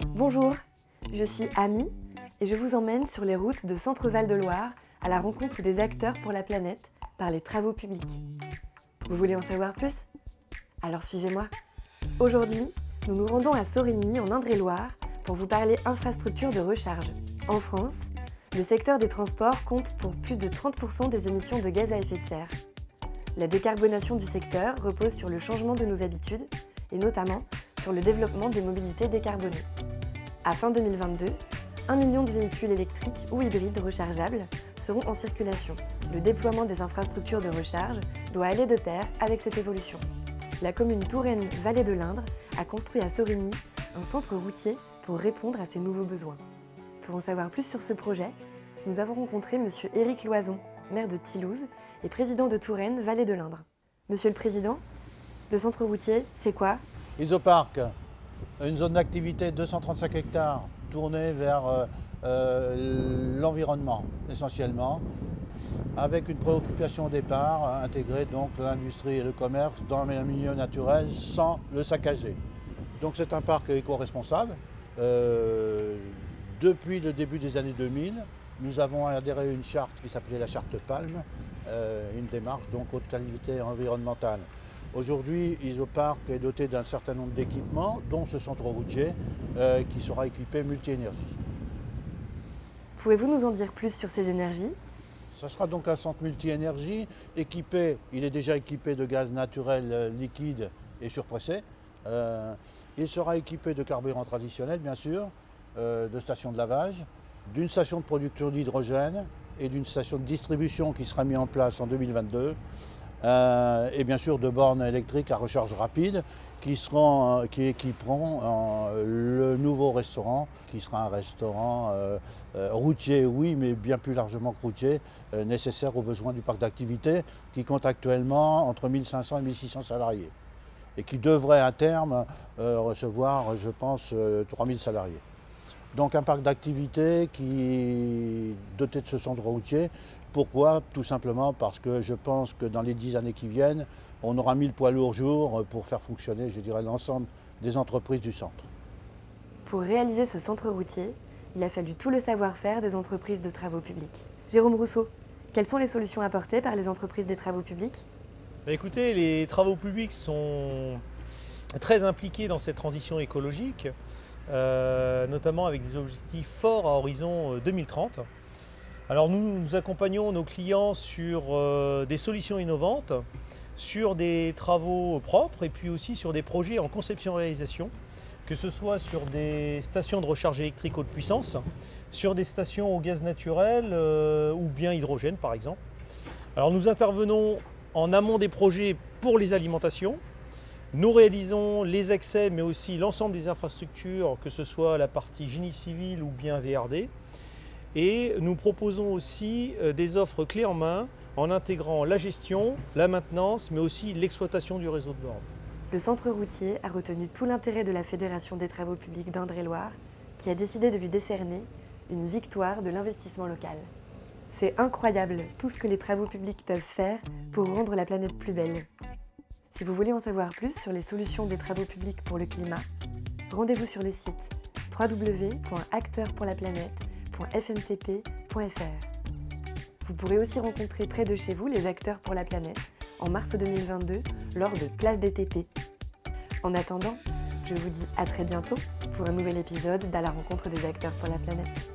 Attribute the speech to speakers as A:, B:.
A: Bonjour, je suis Amy et je vous emmène sur les routes de Centre-Val de Loire à la rencontre des acteurs pour la planète par les travaux publics. Vous voulez en savoir plus? Alors suivez-moi. Aujourd'hui, nous nous rendons à Sorigny en Indre-et-Loire pour vous parler infrastructure de recharge. En France, le secteur des transports compte pour plus de 30% des émissions de gaz à effet de serre. La décarbonation du secteur repose sur le changement de nos habitudes et notamment sur le développement des mobilités décarbonées. À fin 2022, 1 million de véhicules électriques ou hybrides rechargeables seront en circulation. Le déploiement des infrastructures de recharge doit aller de pair avec cette évolution. La commune Touraine-Vallée de l'Indre a construit à Sorigny un centre routier pour répondre à ces nouveaux besoins. Pour en savoir plus sur ce projet, nous avons rencontré M. Éric Loison, maire de Thilouze et président de Touraine-Vallée de l'Indre. Monsieur le Président, le centre routier, c'est quoi?
B: Isoparc, une zone d'activité de 235 hectares tournée vers l'environnement essentiellement, avec une préoccupation au départ, intégrer donc l'industrie et le commerce dans le milieu naturel sans le saccager. Donc c'est un parc éco-responsable. Depuis le début des années 2000, nous avons adhéré à une charte qui s'appelait la charte Palme, une démarche donc haute qualité environnementale. Aujourd'hui, Isoparc est doté d'un certain nombre d'équipements, dont ce centre routier qui sera équipé multi-énergie.
A: Pouvez-vous nous en dire plus sur ces énergies?
B: Ça sera donc un centre multi-énergie équipé, il est déjà équipé de gaz naturel liquide et surpressé. Il sera équipé de carburant traditionnel, bien sûr, de stations de lavage, d'une station de production d'hydrogène et d'une station de distribution qui sera mise en place en 2022. Et bien sûr de bornes électriques à recharge rapide qui équiperont le nouveau restaurant, qui sera un restaurant routier, oui, mais bien plus largement que routier, nécessaire aux besoins du parc d'activité, qui compte actuellement entre 1500 et 1600 salariés, et qui devrait à terme recevoir, je pense, 3000 salariés. Donc un parc d'activité qui est doté de ce centre routier. Pourquoi? Tout simplement parce que je pense que dans les 10 années qui viennent, on aura 1000 poids lourds jour pour faire fonctionner, je dirais, l'ensemble des entreprises du centre.
A: Pour réaliser ce centre routier, il a fallu tout le savoir-faire des entreprises de travaux publics. Jérôme Rousseau, quelles sont les solutions apportées par les entreprises des travaux publics?
C: Écoutez, les travaux publics sont très impliqués dans cette transition écologique, notamment avec des objectifs forts à horizon 2030. Alors nous accompagnons nos clients sur des solutions innovantes, sur des travaux propres et puis aussi sur des projets en conception-réalisation, que ce soit sur des stations de recharge électrique haute puissance, sur des stations au gaz naturel ou bien hydrogène par exemple. Alors nous intervenons en amont des projets pour les alimentations. Nous réalisons les accès mais aussi l'ensemble des infrastructures, que ce soit la partie génie civil ou bien VRD. Et nous proposons aussi des offres clés en main en intégrant la gestion, la maintenance, mais aussi l'exploitation du réseau de bornes.
A: Le centre routier a retenu tout l'intérêt de la Fédération des travaux publics d'Indre-et-Loire, qui a décidé de lui décerner une victoire de l'investissement local. C'est incroyable tout ce que les travaux publics peuvent faire pour rendre la planète plus belle. Si vous voulez en savoir plus sur les solutions des travaux publics pour le climat, rendez-vous sur le site www.acteurpourlaplanète.fntp.fr. Vous pourrez aussi rencontrer près de chez vous les acteurs pour la planète en mars 2022 lors de Place des TP. En attendant, je vous dis à très bientôt pour un nouvel épisode d'À la rencontre des acteurs pour la planète.